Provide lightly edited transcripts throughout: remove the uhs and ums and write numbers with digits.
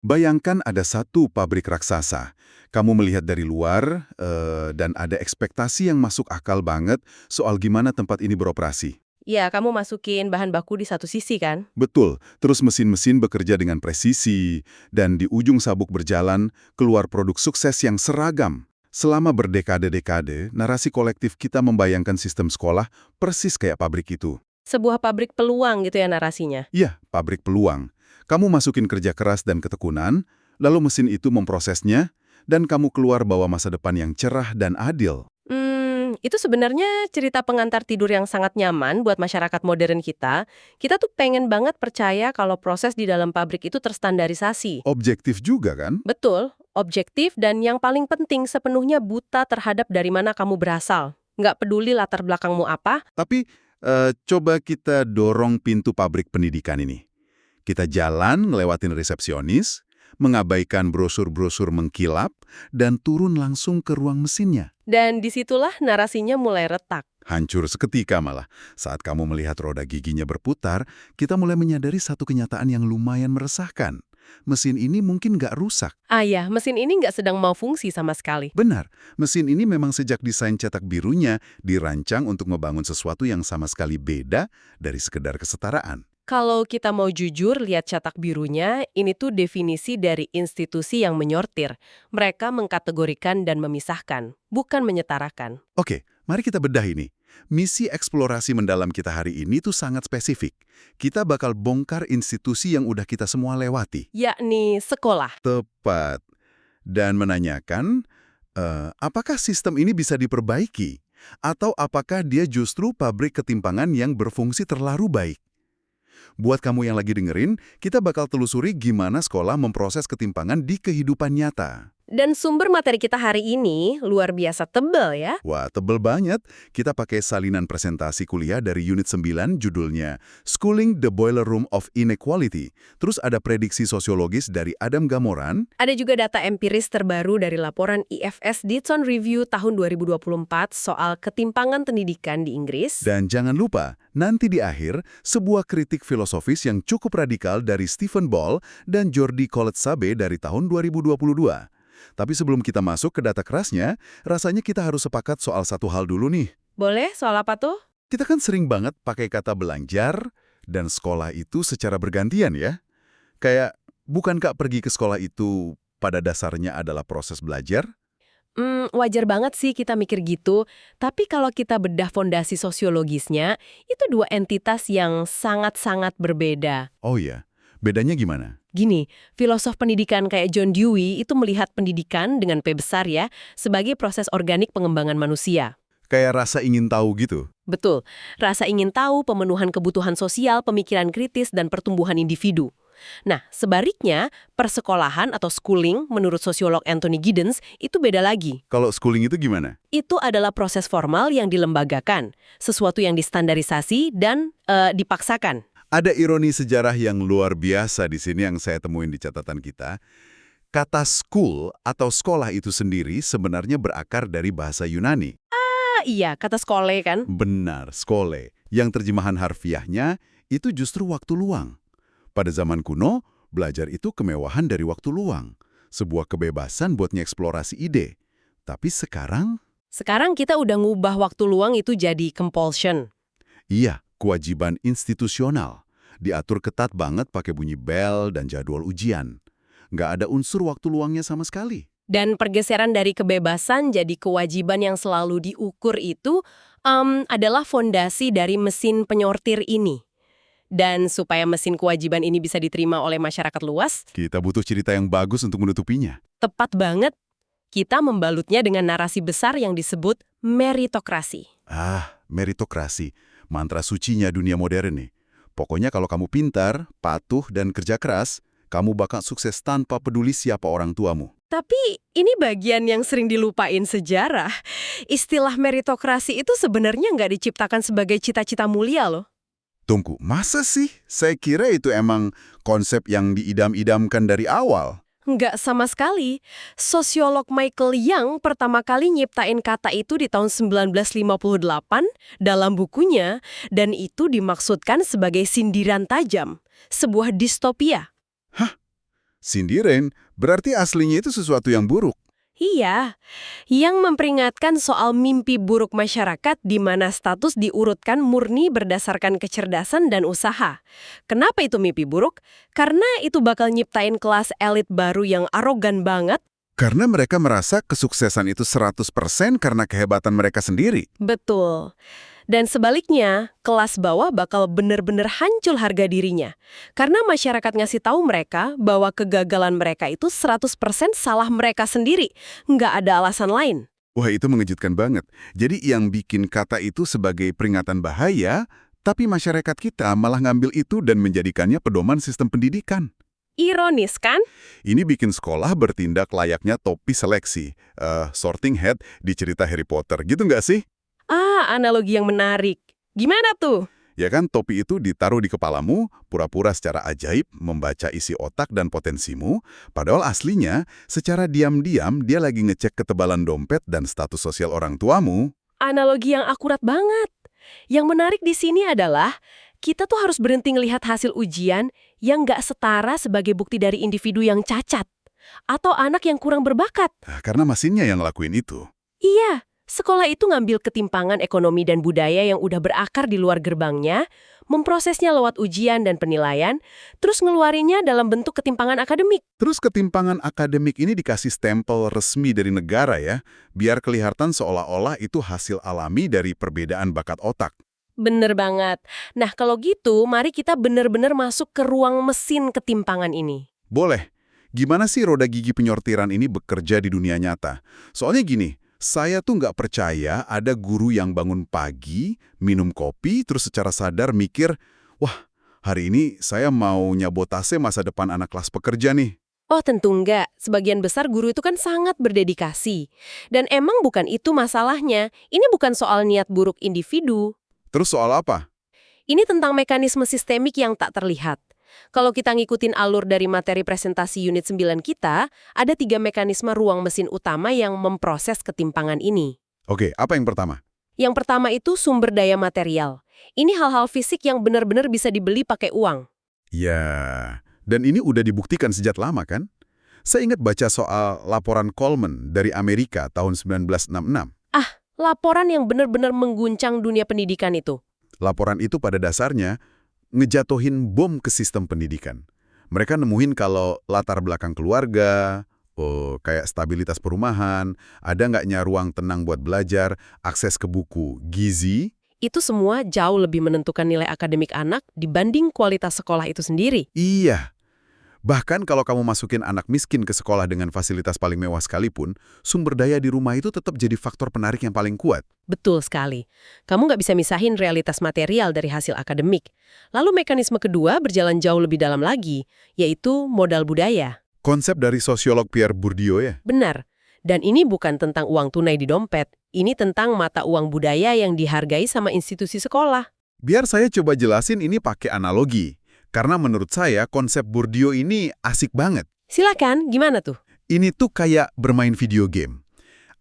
Bayangkan ada satu pabrik raksasa. Kamu melihat dari luar, dan ada ekspektasi yang masuk akal banget soal gimana tempat ini beroperasi. Ya, kamu masukin bahan baku di satu sisi kan? Betul, terus mesin-mesin bekerja dengan presisi, dan di ujung sabuk berjalan, keluar produk sukses yang seragam. Selama berdekade-dekade, narasi kolektif kita membayangkan sistem sekolah persis kayak pabrik itu. Sebuah pabrik peluang gitu ya narasinya. Iya, pabrik peluang. Kamu masukin kerja keras dan ketekunan, lalu mesin itu memprosesnya, dan kamu keluar bawa masa depan yang cerah dan adil. Itu sebenarnya cerita pengantar tidur yang sangat nyaman buat masyarakat modern kita. Kita tuh pengen banget percaya kalau proses di dalam pabrik itu terstandarisasi. Objektif juga kan? Betul, objektif dan yang paling penting sepenuhnya buta terhadap dari mana kamu berasal. Nggak peduli latar belakangmu apa. Tapi coba kita dorong pintu pabrik pendidikan ini. Kita jalan ngelewatin resepsionis, mengabaikan brosur-brosur mengkilap, dan turun langsung ke ruang mesinnya. Dan disitulah narasinya mulai retak. Hancur seketika malah. Saat kamu melihat roda giginya berputar, kita mulai menyadari satu kenyataan yang lumayan meresahkan. Mesin ini mungkin nggak rusak. Ah ya, mesin ini nggak sedang mau fungsi sama sekali. Benar, mesin ini memang sejak desain cetak birunya dirancang untuk membangun sesuatu yang sama sekali beda dari sekedar kesetaraan. Kalau kita mau jujur lihat cetak birunya, ini tuh definisi dari institusi yang menyortir. Mereka mengkategorikan dan memisahkan, bukan menyetarakan. Oke, mari kita bedah ini. Misi eksplorasi mendalam kita hari ini tuh sangat spesifik. Kita bakal bongkar institusi yang udah kita semua lewati. Yakni sekolah. Tepat. Dan menanyakan, apakah sistem ini bisa diperbaiki? Atau apakah dia justru pabrik ketimpangan yang berfungsi terlalu baik? Buat kamu yang lagi dengerin, kita bakal telusuri gimana sekolah memproses ketimpangan di kehidupan nyata. Dan sumber materi kita hari ini luar biasa tebal ya. Wah, tebel banget. Kita pakai salinan presentasi kuliah dari unit 9 judulnya Schooling the Boiler Room of Inequality. Terus ada prediksi sosiologis dari Adam Gamoran. Ada juga data empiris terbaru dari laporan IFS Dixon Review tahun 2024 soal ketimpangan pendidikan di Inggris. Dan jangan lupa, nanti di akhir, sebuah kritik filosofis yang cukup radikal dari Stephen Ball dan Jordi Collet-Sabe dari tahun 2022. Tapi sebelum kita masuk ke data kerasnya, rasanya kita harus sepakat soal satu hal dulu nih. Boleh? Soal apa tuh? Kita kan sering banget pakai kata belajar dan sekolah itu secara bergantian ya. Kayak, bukankah pergi ke sekolah itu pada dasarnya adalah proses belajar? Wajar banget sih kita mikir gitu. Tapi kalau kita bedah fondasi sosiologisnya, itu dua entitas yang sangat-sangat berbeda. Oh iya, bedanya gimana? Gini, filosof pendidikan kayak John Dewey itu melihat pendidikan dengan P besar ya, sebagai proses organik pengembangan manusia. Kayak rasa ingin tahu gitu. Betul, rasa ingin tahu, pemenuhan kebutuhan sosial, pemikiran kritis, dan pertumbuhan individu. Nah, sebaliknya, persekolahan atau schooling menurut sosiolog Anthony Giddens itu beda lagi. Kalau schooling itu gimana? Itu adalah proses formal yang dilembagakan, sesuatu yang distandarisasi dan dipaksakan. Ada ironi sejarah yang luar biasa di sini yang saya temuin di catatan kita. Kata school atau sekolah itu sendiri sebenarnya berakar dari bahasa Yunani. Ah iya, kata skole kan? Benar, skole. Yang terjemahan harfiahnya itu justru waktu luang. Pada zaman kuno, belajar itu kemewahan dari waktu luang. Sebuah kebebasan buat ngeksplorasi ide. Tapi sekarang, Sekarang kita udah ngubah waktu luang itu jadi compulsion. iya, kewajiban institusional. Diatur ketat banget pakai bunyi bel dan jadwal ujian. Nggak ada unsur waktu luangnya sama sekali. Dan pergeseran dari kebebasan jadi kewajiban yang selalu diukur itu adalah fondasi dari mesin penyortir ini. Dan supaya mesin kewajiban ini bisa diterima oleh masyarakat luas, Kita butuh cerita yang bagus untuk menutupinya. tepat banget kita membalutnya dengan narasi besar yang disebut meritokrasi. Ah, meritokrasi. Mantra sucinya dunia modern nih. Pokoknya kalau kamu pintar, patuh, dan kerja keras, kamu bakal sukses tanpa peduli siapa orang tuamu. Tapi ini bagian yang sering dilupain sejarah. Istilah meritokrasi itu sebenarnya nggak diciptakan sebagai cita-cita mulia loh. Tunggu, masa sih? Saya kira itu emang konsep yang diidam-idamkan dari awal. Nggak sama sekali. Sosiolog Michael Young pertama kali nyiptain kata itu di tahun 1958 dalam bukunya, dan itu dimaksudkan sebagai sindiran tajam, sebuah distopia. Hah? Sindiran, berarti aslinya itu sesuatu yang buruk. Iya, yang memperingatkan soal mimpi buruk masyarakat di mana status diurutkan murni berdasarkan kecerdasan dan usaha. Kenapa itu mimpi buruk? Karena itu bakal nyiptain kelas elit baru yang arogan banget. Karena mereka merasa kesuksesan itu 100% karena kehebatan mereka sendiri. Betul. Dan sebaliknya, kelas bawah bakal bener-bener hancur harga dirinya. Karena masyarakat ngasih tahu mereka bahwa kegagalan mereka itu 100% salah mereka sendiri. Nggak ada alasan lain. Wah, itu mengejutkan banget. Jadi yang bikin kata itu sebagai peringatan bahaya, tapi masyarakat kita malah ngambil itu dan menjadikannya pedoman sistem pendidikan. Ironis kan? Ini bikin sekolah bertindak layaknya topi seleksi, sorting hat di cerita Harry Potter, gitu nggak sih? Analogi yang menarik. Gimana tuh? Ya kan, topi itu ditaruh di kepalamu, pura-pura secara ajaib membaca isi otak dan potensimu, padahal aslinya secara diam-diam dia lagi ngecek ketebalan dompet dan status sosial orang tuamu. Analogi yang akurat banget. Yang menarik di sini adalah kita tuh harus berhenti ngelihat hasil ujian yang nggak setara sebagai bukti dari individu yang cacat atau anak yang kurang berbakat. Karena mesinnya yang ngelakuin itu. Iya, sekolah itu ngambil ketimpangan ekonomi dan budaya yang udah berakar di luar gerbangnya, memprosesnya lewat ujian dan penilaian, terus ngeluarinnya dalam bentuk ketimpangan akademik. Terus ketimpangan akademik ini dikasih stempel resmi dari negara ya, biar kelihatan seolah-olah itu hasil alami dari perbedaan bakat otak. Bener banget. Nah, kalau gitu, mari kita bener-bener masuk ke ruang mesin ketimpangan ini. Boleh. Gimana sih roda gigi penyortiran ini bekerja di dunia nyata? Soalnya gini, saya tuh nggak percaya ada guru yang bangun pagi, minum kopi, terus secara sadar mikir, wah, hari ini saya mau nyabotase masa depan anak kelas pekerja nih. Oh, tentu enggak. Sebagian besar guru itu kan sangat berdedikasi. Dan emang bukan itu masalahnya. Ini bukan soal niat buruk individu. Terus soal apa? Ini tentang mekanisme sistemik yang tak terlihat. Kalau kita ngikutin alur dari materi presentasi unit 9 kita, ada 3 mekanisme ruang mesin utama yang memproses ketimpangan ini. Oke, apa yang pertama? Yang pertama itu sumber daya material. Ini hal-hal fisik yang benar-benar bisa dibeli pakai uang. Ya, dan ini udah dibuktikan sejak lama kan? Saya ingat baca soal laporan Coleman dari Amerika tahun 1966. Laporan yang benar-benar mengguncang dunia pendidikan itu. Laporan itu pada dasarnya ngejatuhin bom ke sistem pendidikan. Mereka nemuin kalau latar belakang keluarga, kayak stabilitas perumahan, ada nggaknya ruang tenang buat belajar, akses ke buku, gizi. Itu semua jauh lebih menentukan nilai akademik anak dibanding kualitas sekolah itu sendiri. Iya. Bahkan kalau kamu masukin anak miskin ke sekolah dengan fasilitas paling mewah sekalipun, sumber daya di rumah itu tetap jadi faktor penarik yang paling kuat. Betul sekali. Kamu nggak bisa misahin realitas material dari hasil akademik. Lalu mekanisme kedua berjalan jauh lebih dalam lagi, yaitu modal budaya. Konsep dari sosiolog Pierre Bourdieu ya? Benar. Dan ini bukan tentang uang tunai di dompet. Ini tentang mata uang budaya yang dihargai sama institusi sekolah. Biar saya coba jelasin ini pakai analogi. Karena menurut saya konsep Bourdieu ini asik banget. Silakan, gimana tuh? Ini tuh kayak bermain video game.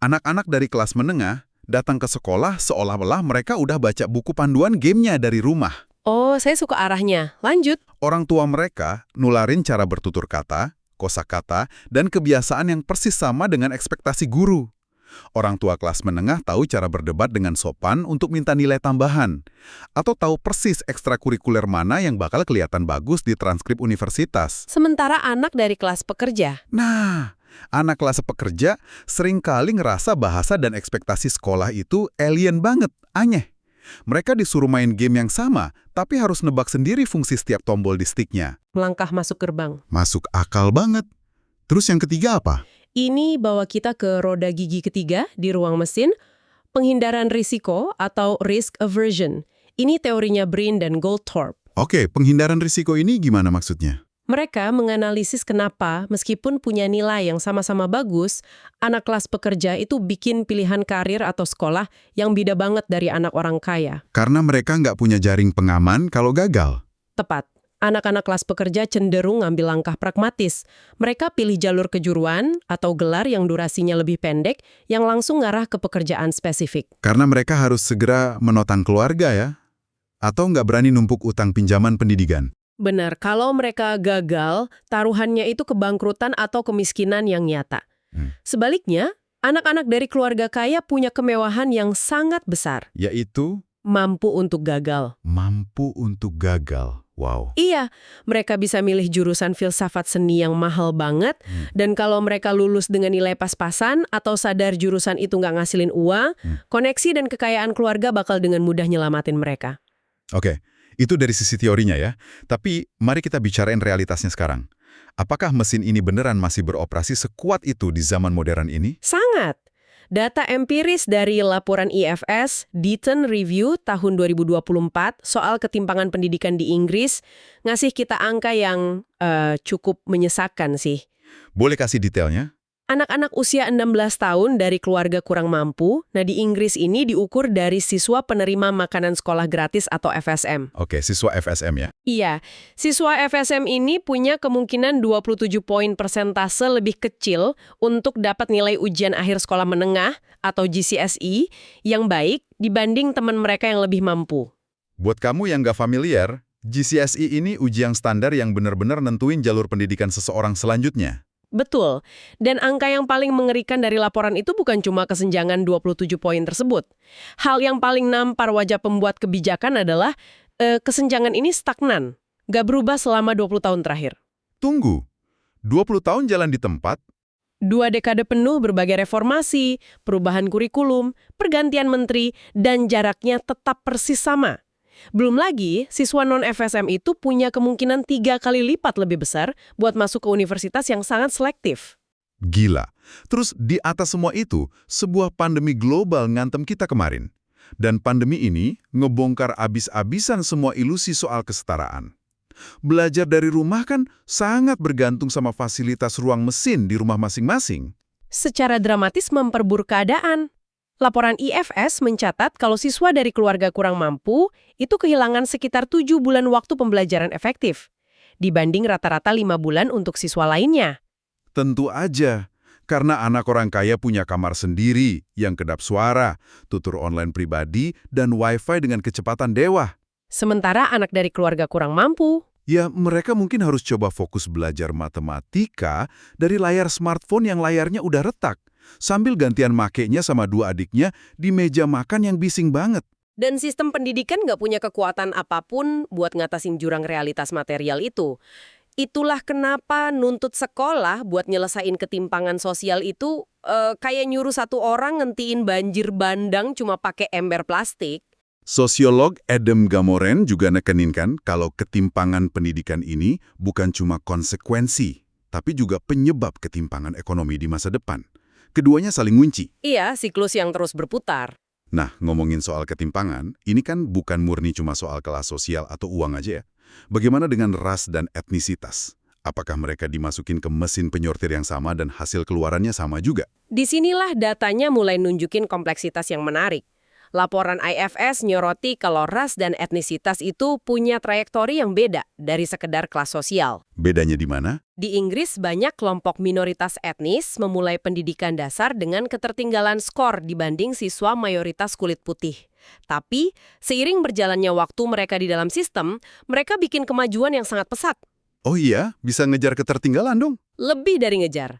Anak-anak dari kelas menengah datang ke sekolah seolah-olah mereka udah baca buku panduan gamenya dari rumah. Oh, saya suka arahnya. Lanjut. Orang tua mereka nularin cara bertutur kata, kosakata, dan kebiasaan yang persis sama dengan ekspektasi guru. Orang tua kelas menengah tahu cara berdebat dengan sopan untuk minta nilai tambahan. Atau tahu persis ekstrakurikuler mana yang bakal kelihatan bagus di transkrip universitas. Sementara anak dari kelas pekerja. Nah, anak kelas pekerja seringkali ngerasa bahasa dan ekspektasi sekolah itu alien banget, aneh. Mereka disuruh main game yang sama, tapi harus nebak sendiri fungsi setiap tombol di sticknya. Melangkah masuk gerbang. Masuk akal banget. Terus yang ketiga apa? Ini bawa kita ke roda gigi ketiga di ruang mesin, penghindaran risiko atau risk aversion. Ini teorinya Brin dan Goldthorpe. Oke, penghindaran risiko ini gimana maksudnya? Mereka menganalisis kenapa meskipun punya nilai yang sama-sama bagus, anak kelas pekerja itu bikin pilihan karir atau sekolah yang beda banget dari anak orang kaya. Karena mereka nggak punya jaring pengaman kalau gagal. Tepat. Anak-anak kelas pekerja cenderung ngambil langkah pragmatis. Mereka pilih jalur kejuruan atau gelar yang durasinya lebih pendek yang langsung ngarah ke pekerjaan spesifik. Karena mereka harus segera menotang keluarga ya? Atau nggak berani numpuk utang pinjaman pendidikan? Benar, kalau mereka gagal, taruhannya itu kebangkrutan atau kemiskinan yang nyata. Sebaliknya, anak-anak dari keluarga kaya punya kemewahan yang sangat besar, Yaitu mampu untuk gagal. mampu untuk gagal. Wow. Iya, mereka bisa milih jurusan filsafat seni yang mahal banget, dan kalau mereka lulus dengan nilai pas-pasan atau sadar jurusan itu nggak ngasilin uang, koneksi dan kekayaan keluarga bakal dengan mudah nyelamatin mereka. Oke, itu dari sisi teorinya ya. Tapi mari kita bicarain realitasnya sekarang. Apakah mesin ini beneran masih beroperasi sekuat itu di zaman modern ini? Sangat. Data empiris dari laporan IFS, Deaton Review tahun 2024 soal ketimpangan pendidikan di Inggris ngasih kita angka yang cukup menyesakkan sih. Boleh kasih detailnya? Anak-anak usia 16 tahun dari keluarga kurang mampu, nah di Inggris ini diukur dari siswa penerima makanan sekolah gratis atau FSM. Oke, siswa FSM ya. Iya, siswa FSM ini punya kemungkinan 27 poin persentase lebih kecil untuk dapat nilai ujian akhir sekolah menengah atau GCSE yang baik dibanding teman mereka yang lebih mampu. Buat kamu yang nggak familiar, GCSE ini ujian standar yang benar-benar nentuin jalur pendidikan seseorang selanjutnya. Betul, dan angka yang paling mengerikan dari laporan itu bukan cuma kesenjangan 27 poin tersebut. Hal yang paling nampar wajah pembuat kebijakan adalah kesenjangan ini stagnan, gak berubah selama 20 tahun terakhir. Tunggu, 20 tahun jalan di tempat, 2 dekade penuh berbagai reformasi, perubahan kurikulum, pergantian menteri, dan jaraknya tetap persis sama. Belum lagi, siswa non-FSM itu punya kemungkinan 3 kali lipat lebih besar buat masuk ke universitas yang sangat selektif. gila. Terus di atas semua itu, sebuah pandemi global ngantem kita kemarin. Dan pandemi ini ngebongkar abis-abisan semua ilusi soal kesetaraan. Belajar dari rumah kan sangat bergantung sama fasilitas ruang mesin di rumah masing-masing. Secara dramatis memperburuk keadaan. Laporan IFS mencatat kalau siswa dari keluarga kurang mampu itu kehilangan sekitar 7 bulan waktu pembelajaran efektif, dibanding rata-rata 5 bulan untuk siswa lainnya. Tentu aja, karena anak orang kaya punya kamar sendiri yang kedap suara, tutur online pribadi, dan wifi dengan kecepatan dewa. Sementara anak dari keluarga kurang mampu, Ya, mereka mungkin harus coba fokus belajar matematika dari layar smartphone yang layarnya udah retak, sambil gantian makainya sama 2 adiknya di meja makan yang bising banget. dan sistem pendidikan nggak punya kekuatan apapun buat ngatasin jurang realitas material itu. Itulah kenapa nuntut sekolah buat nyelesain ketimpangan sosial itu kayak nyuruh satu orang ngentiin banjir bandang cuma pakai ember plastik. Sosiolog Adam Gamoren juga nekenin kan kalau ketimpangan pendidikan ini bukan cuma konsekuensi, tapi juga penyebab ketimpangan ekonomi di masa depan. Keduanya saling ngunci. Iya, siklus yang terus berputar. Nah, ngomongin soal ketimpangan, ini kan bukan murni cuma soal kelas sosial atau uang aja ya. Bagaimana dengan ras dan etnisitas? Apakah mereka dimasukin ke mesin penyortir yang sama dan hasil keluarannya sama juga? Disinilah datanya mulai nunjukin kompleksitas yang menarik. Laporan IFS nyoroti kalau ras dan etnisitas itu punya trayektori yang beda dari sekedar kelas sosial. Bedanya di mana? Di Inggris, banyak kelompok minoritas etnis memulai pendidikan dasar dengan ketertinggalan skor dibanding siswa mayoritas kulit putih. Tapi, seiring berjalannya waktu mereka di dalam sistem, mereka bikin kemajuan yang sangat pesat. Oh iya, bisa ngejar ketertinggalan dong. Lebih dari ngejar.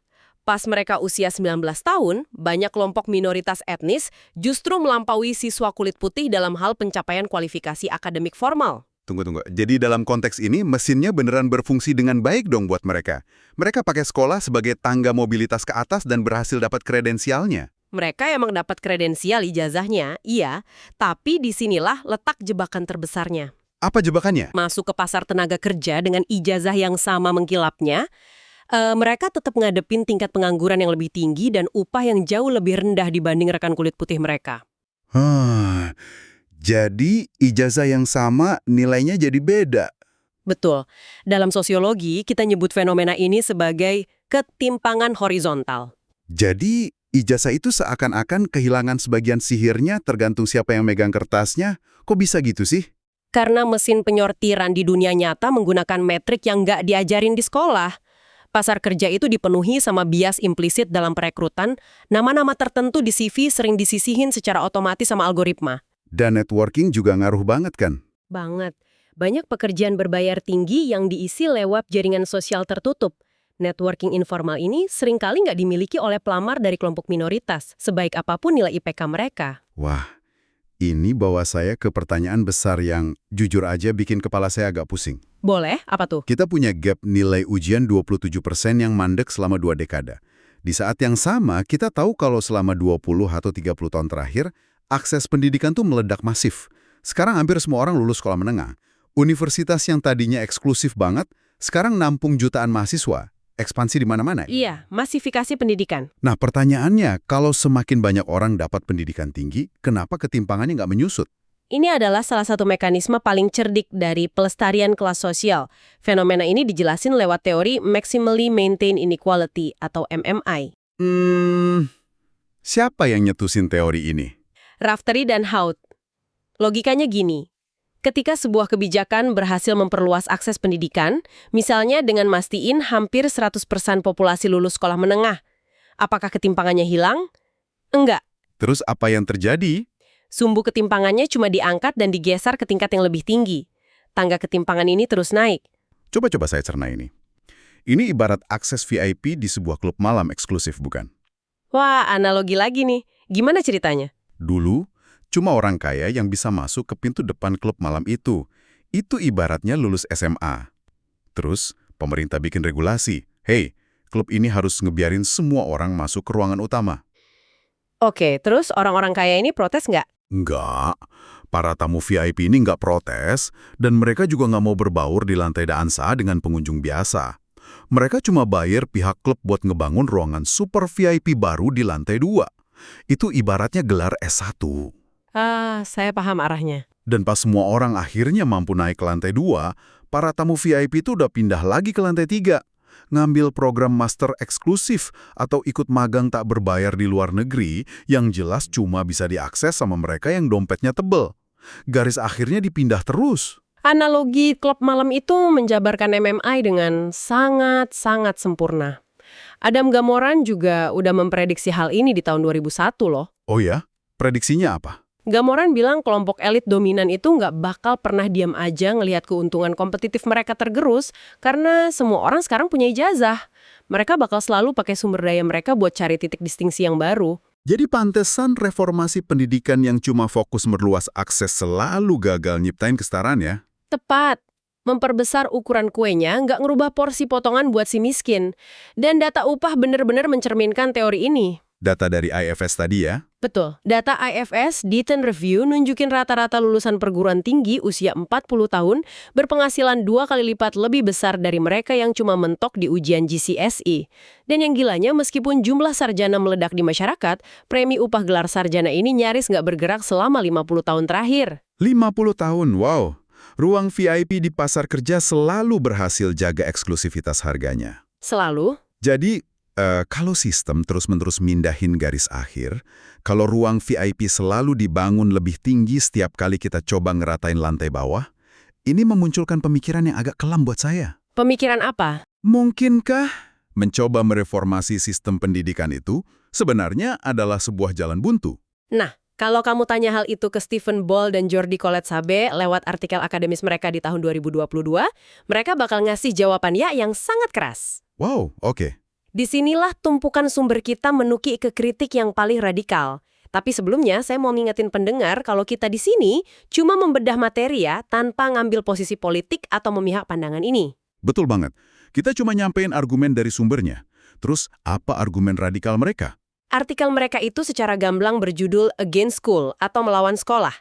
Pas mereka usia 19 tahun, banyak kelompok minoritas etnis justru melampaui siswa kulit putih dalam hal pencapaian kualifikasi akademik formal. Tunggu. Jadi dalam konteks ini, mesinnya beneran berfungsi dengan baik dong buat mereka. Mereka pakai sekolah sebagai tangga mobilitas ke atas dan berhasil dapat kredensialnya. Mereka emang dapat kredensial ijazahnya, iya, tapi disinilah letak jebakan terbesarnya. Apa jebakannya? Masuk ke pasar tenaga kerja dengan ijazah yang sama mengkilapnya, mereka tetap ngadepin tingkat pengangguran yang lebih tinggi dan upah yang jauh lebih rendah dibanding rekan kulit putih mereka. Jadi ijazah yang sama nilainya jadi beda. Betul. Dalam sosiologi, kita nyebut fenomena ini sebagai ketimpangan horizontal. Jadi ijazah itu seakan-akan kehilangan sebagian sihirnya tergantung siapa yang megang kertasnya. Kok bisa gitu sih? Karena mesin penyortiran di dunia nyata menggunakan metrik yang nggak diajarin di sekolah. Pasar kerja itu dipenuhi sama bias implisit dalam perekrutan, nama-nama tertentu di CV sering disisihin secara otomatis sama algoritma. Dan networking juga ngaruh banget kan? Banget. Banyak pekerjaan berbayar tinggi yang diisi lewat jaringan sosial tertutup. Networking informal ini seringkali nggak dimiliki oleh pelamar dari kelompok minoritas, sebaik apapun nilai IPK mereka. Wah, ini bawa saya ke pertanyaan besar yang jujur aja bikin kepala saya agak pusing. Boleh? Apa tuh? Kita punya gap nilai ujian 27% yang mandek selama 2 dekade. Di saat yang sama, kita tahu kalau selama 20 atau 30 tahun terakhir, akses pendidikan tuh meledak masif. Sekarang hampir semua orang lulus sekolah menengah. Universitas yang tadinya eksklusif banget, sekarang nampung jutaan mahasiswa. Ekspansi di mana-mana. Iya, masifikasi pendidikan. Nah, pertanyaannya, kalau semakin banyak orang dapat pendidikan tinggi, kenapa ketimpangannya nggak menyusut? Ini adalah salah satu mekanisme paling cerdik dari pelestarian kelas sosial. Fenomena ini dijelasin lewat teori Maximally Maintained Inequality atau MMI. Siapa yang nyetusin teori ini? Raftery dan Haut. Logikanya gini. Ketika sebuah kebijakan berhasil memperluas akses pendidikan, misalnya dengan mastiin hampir 100% populasi lulus sekolah menengah, apakah ketimpangannya hilang? Enggak. Terus apa yang terjadi? Sumbu ketimpangannya cuma diangkat dan digeser ke tingkat yang lebih tinggi. Tangga ketimpangan ini terus naik. Coba-coba saya cerna ini. Ini ibarat akses VIP di sebuah klub malam eksklusif, bukan? Wah, analogi lagi nih. Gimana ceritanya? Dulu, cuma orang kaya yang bisa masuk ke pintu depan klub malam itu. Itu ibaratnya lulus SMA. Terus, pemerintah bikin regulasi. Hey, klub ini harus ngebiarin semua orang masuk ke ruangan utama. Oke, terus orang-orang kaya ini protes nggak? Enggak. Para tamu VIP ini nggak protes, dan mereka juga nggak mau berbaur di lantai dansa dengan pengunjung biasa. Mereka cuma bayar pihak klub buat ngebangun ruangan super VIP baru di lantai 2. Itu ibaratnya gelar S1. Saya paham arahnya. Dan pas semua orang akhirnya mampu naik ke lantai 2, para tamu VIP itu udah pindah lagi ke lantai 3. Ngambil program master eksklusif atau ikut magang tak berbayar di luar negeri yang jelas cuma bisa diakses sama mereka yang dompetnya tebel. Garis akhirnya dipindah terus. Analogi klub malam itu menjabarkan MMI dengan sangat-sangat sempurna. Adam Gamoran juga udah memprediksi hal ini di tahun 2001 loh. Oh ya? Prediksinya apa? Gamoran bilang kelompok elit dominan itu nggak bakal pernah diam aja ngelihat keuntungan kompetitif mereka tergerus karena semua orang sekarang punya ijazah. Mereka bakal selalu pakai sumber daya mereka buat cari titik distingsi yang baru. Jadi pantesan reformasi pendidikan yang cuma fokus meluas akses selalu gagal nyiptain kesetaraan ya? Tepat. Memperbesar ukuran kuenya nggak ngerubah porsi potongan buat si miskin. Dan data upah benar-benar mencerminkan teori ini. Data dari IFS tadi ya? Betul. Data IFS Dayton Review nunjukin rata-rata lulusan perguruan tinggi usia 40 tahun berpenghasilan 2 kali lipat lebih besar dari mereka yang cuma mentok di ujian GCSE. Dan yang gilanya, meskipun jumlah sarjana meledak di masyarakat, premi upah gelar sarjana ini nyaris nggak bergerak selama 50 tahun terakhir. 50 tahun, wow. Ruang VIP di pasar kerja selalu berhasil jaga eksklusivitas harganya. Selalu? Jadi, kalau sistem terus-menerus mindahin garis akhir, kalau ruang VIP selalu dibangun lebih tinggi setiap kali kita coba ngeratain lantai bawah, ini memunculkan pemikiran yang agak kelam buat saya. Pemikiran apa? Mungkinkah mencoba mereformasi sistem pendidikan itu sebenarnya adalah sebuah jalan buntu? Nah, kalau kamu tanya hal itu ke Stephen Ball dan Jordi Colette-Sabe lewat artikel akademis mereka di tahun 2022, mereka bakal ngasih jawaban ya yang sangat keras. Wow, oke. Disinilah tumpukan sumber kita menuki ke kritik yang paling radikal. Tapi sebelumnya, saya mau ngingetin pendengar kalau kita di sini cuma membedah materi ya, tanpa ngambil posisi politik atau memihak pandangan ini. Betul banget. Kita cuma nyampein argumen dari sumbernya. Terus, apa argumen radikal mereka? Artikel mereka itu secara gamblang berjudul Against School atau Melawan Sekolah.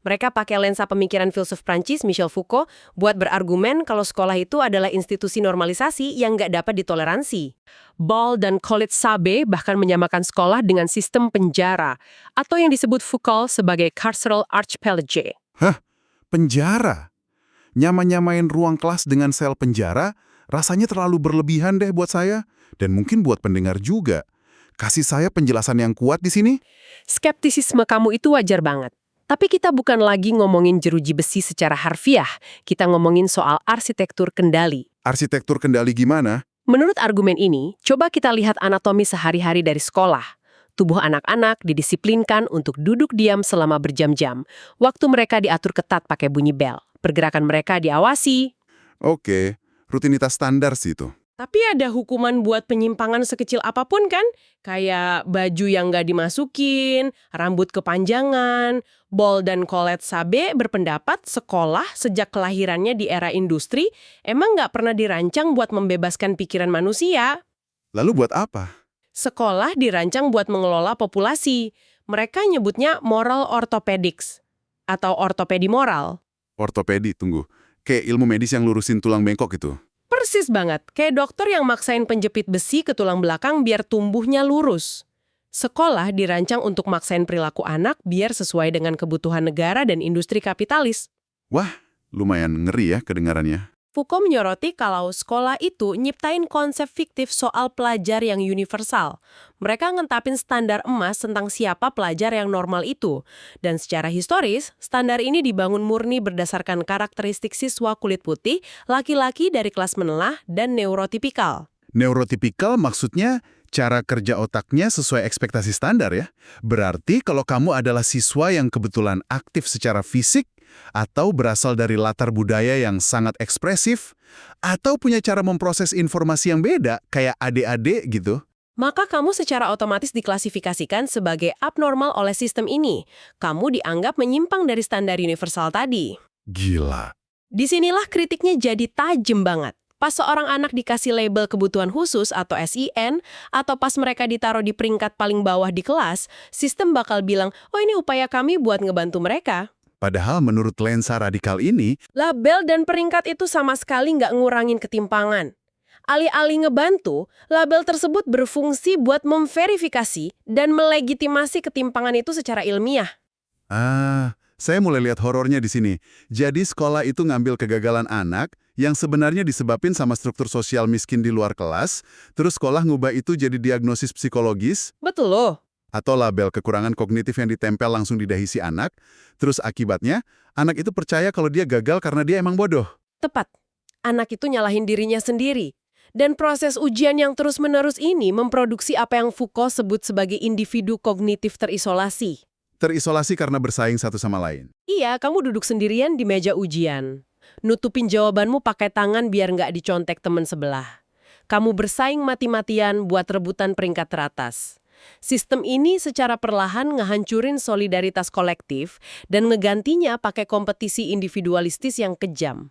Mereka pakai lensa pemikiran filsuf Prancis Michel Foucault buat berargumen kalau sekolah itu adalah institusi normalisasi yang nggak dapat ditoleransi. Ball dan Colette-Sabe bahkan menyamakan sekolah dengan sistem penjara, atau yang disebut Foucault sebagai carceral archipelago. Hah? Penjara? Nyama-nyamain ruang kelas dengan sel penjara rasanya terlalu berlebihan deh buat saya, dan mungkin buat pendengar juga. Kasih saya penjelasan yang kuat di sini. Skeptisisme kamu itu wajar banget. Tapi kita bukan lagi ngomongin jeruji besi secara harfiah, kita ngomongin soal arsitektur kendali. Arsitektur kendali gimana? Menurut argumen ini, coba kita lihat anatomi sehari-hari dari sekolah. Tubuh anak-anak didisiplinkan untuk duduk diam selama berjam-jam. Waktu mereka diatur ketat pakai bunyi bel. Pergerakan mereka diawasi. Oke, rutinitas standar sih itu. Tapi ada hukuman buat penyimpangan sekecil apapun kan? Kayak baju yang nggak dimasukin, rambut kepanjangan. Bol dan Colette Sabe berpendapat sekolah sejak kelahirannya di era industri emang nggak pernah dirancang buat membebaskan pikiran manusia. Lalu buat apa? Sekolah dirancang buat mengelola populasi. Mereka nyebutnya moral orthopedics atau ortopedi moral. Ortopedi, tunggu. Kayak ilmu medis yang lurusin tulang bengkok itu. Persis banget, kayak dokter yang maksain penjepit besi ke tulang belakang biar tumbuhnya lurus. Sekolah dirancang untuk maksain perilaku anak biar sesuai dengan kebutuhan negara dan industri kapitalis. Wah, lumayan ngeri ya kedengarannya. Foucault menyoroti kalau sekolah itu nyiptain konsep fiktif soal pelajar yang universal. Mereka ngentapin standar emas tentang siapa pelajar yang normal itu. Dan secara historis, standar ini dibangun murni berdasarkan karakteristik siswa kulit putih, laki-laki dari kelas menengah, dan neurotipikal. Neurotipikal maksudnya cara kerja otaknya sesuai ekspektasi standar ya. Berarti kalau kamu adalah siswa yang kebetulan aktif secara fisik, atau berasal dari latar budaya yang sangat ekspresif, atau punya cara memproses informasi yang beda, kayak adik-adik gitu. Maka kamu secara otomatis diklasifikasikan sebagai abnormal oleh sistem ini. Kamu dianggap menyimpang dari standar universal tadi. Gila. Disinilah kritiknya jadi tajam banget. Pas seorang anak dikasih label kebutuhan khusus atau SIN, atau pas mereka ditaruh di peringkat paling bawah di kelas, sistem bakal bilang, oh ini upaya kami buat ngebantu mereka. Padahal menurut lensa radikal ini, Label dan peringkat itu sama sekali nggak ngurangin ketimpangan. Alih-alih ngebantu, label tersebut berfungsi buat memverifikasi dan melegitimasi ketimpangan itu secara ilmiah. saya mulai lihat horornya di sini. Jadi sekolah itu ngambil kegagalan anak yang sebenarnya disebabkan sama struktur sosial miskin di luar kelas, terus sekolah ngubah itu jadi diagnosis psikologis, Betul loh. atau label kekurangan kognitif yang ditempel langsung di dahi si anak, terus akibatnya, anak itu percaya kalau dia gagal karena dia emang bodoh. Tepat. Anak itu nyalahin dirinya sendiri. Dan proses ujian yang terus-menerus ini memproduksi apa yang Foucault sebut sebagai individu kognitif terisolasi. Terisolasi karena bersaing satu sama lain. Iya, kamu duduk sendirian di meja ujian. Nutupin jawabanmu pakai tangan biar nggak dicontek teman sebelah. Kamu bersaing mati-matian buat rebutan peringkat teratas. Sistem ini secara perlahan ngehancurin solidaritas kolektif dan ngegantinya pakai kompetisi individualistis yang kejam.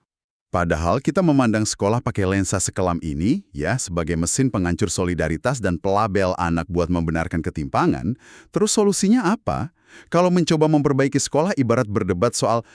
Padahal kita memandang sekolah pakai lensa sekelam ini, ya, sebagai mesin penghancur solidaritas dan pelabel anak buat membenarkan ketimpangan, terus solusinya apa? Kalau mencoba memperbaiki sekolah ibarat berdebat soal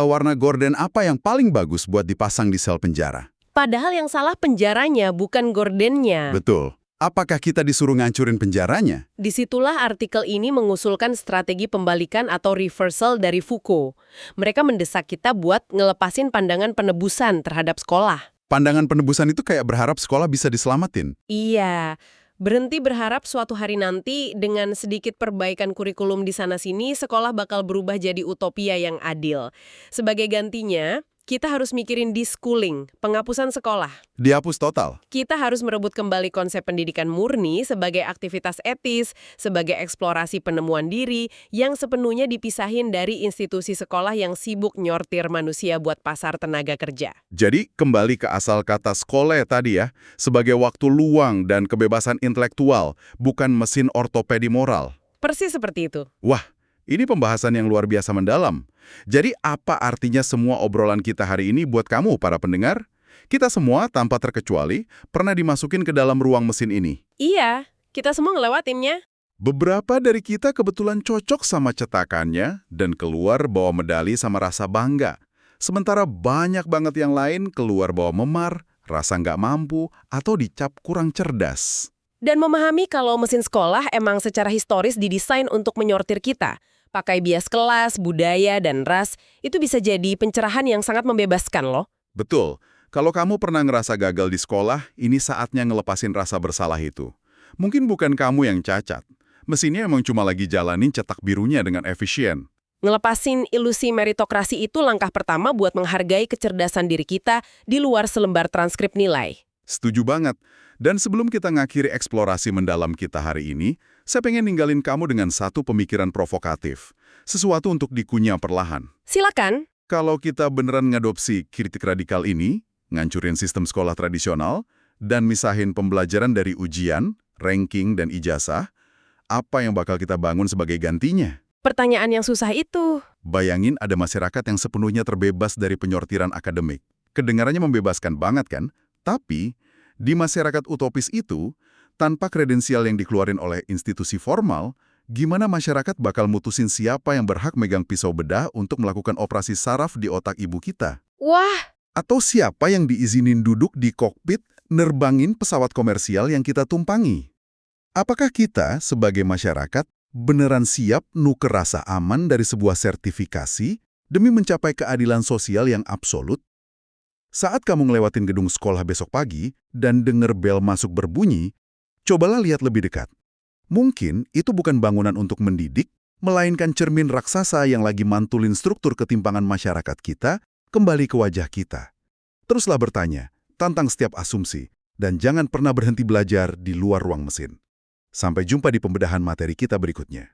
warna gorden apa yang paling bagus buat dipasang di sel penjara. Padahal yang salah penjaranya, bukan gordennya. Betul. Apakah kita disuruh ngancurin penjaranya? Disitulah artikel ini mengusulkan strategi pembalikan atau reversal dari Foucault. Mereka mendesak kita buat ngelepasin pandangan penebusan terhadap sekolah. Pandangan penebusan itu kayak berharap sekolah bisa diselamatin. Iya, berhenti berharap suatu hari nanti dengan sedikit perbaikan kurikulum di sana-sini, sekolah bakal berubah jadi utopia yang adil. Sebagai gantinya, kita harus mikirin deschooling, penghapusan sekolah. Dihapus total. Kita harus merebut kembali konsep pendidikan murni sebagai aktivitas etis, sebagai eksplorasi penemuan diri yang sepenuhnya dipisahin dari institusi sekolah yang sibuk nyortir manusia buat pasar tenaga kerja. Jadi kembali ke asal kata sekolah tadi ya, sebagai waktu luang dan kebebasan intelektual, bukan mesin ortopedi moral. Persis seperti itu. Wah, ini pembahasan yang luar biasa mendalam. Jadi apa artinya semua obrolan kita hari ini buat kamu para pendengar? Kita semua tanpa terkecuali pernah dimasukin ke dalam ruang mesin ini. Iya, kita semua ngelewatinnya. Beberapa dari kita kebetulan cocok sama cetakannya dan keluar bawa medali sama rasa bangga. Sementara banyak banget yang lain keluar bawa memar, rasa nggak mampu, atau dicap kurang cerdas. Dan memahami kalau mesin sekolah emang secara historis didesain untuk menyortir kita. Pakai bias kelas, budaya, dan ras, itu bisa jadi pencerahan yang sangat membebaskan loh. Betul. Kalau kamu pernah ngerasa gagal di sekolah, ini saatnya ngelepasin rasa bersalah itu. Mungkin bukan kamu yang cacat. Mesinnya emang cuma lagi jalanin cetak birunya dengan efisien. Ngelepasin ilusi meritokrasi itu langkah pertama buat menghargai kecerdasan diri kita di luar selembar transkrip nilai. Setuju banget. Dan sebelum kita ngakhiri eksplorasi mendalam kita hari ini, saya pengen ninggalin kamu dengan satu pemikiran provokatif. Sesuatu untuk dikunyah perlahan. Silakan. Kalau kita beneran ngadopsi kritik radikal ini, ngancurin sistem sekolah tradisional, dan misahin pembelajaran dari ujian, ranking, dan ijazah, apa yang bakal kita bangun sebagai gantinya? Pertanyaan yang susah itu. Bayangin ada masyarakat yang sepenuhnya terbebas dari penyortiran akademik. Kedengarannya membebaskan banget kan? Tapi, di masyarakat utopis itu, tanpa kredensial yang dikeluarin oleh institusi formal, gimana masyarakat bakal mutusin siapa yang berhak megang pisau bedah untuk melakukan operasi saraf di otak ibu kita? Wah, Atau siapa yang diizinin duduk di kokpit nerbangin pesawat komersial yang kita tumpangi? Apakah kita, sebagai masyarakat, beneran siap nuker rasa aman dari sebuah sertifikasi demi mencapai keadilan sosial yang absolut? Saat kamu ngelewatin gedung sekolah besok pagi dan denger bel masuk berbunyi, cobalah lihat lebih dekat. Mungkin itu bukan bangunan untuk mendidik, melainkan cermin raksasa yang lagi mantulin struktur ketimpangan masyarakat kita kembali ke wajah kita. Teruslah bertanya, tantang setiap asumsi, dan jangan pernah berhenti belajar di luar ruang mesin. Sampai jumpa di pembedahan materi kita berikutnya.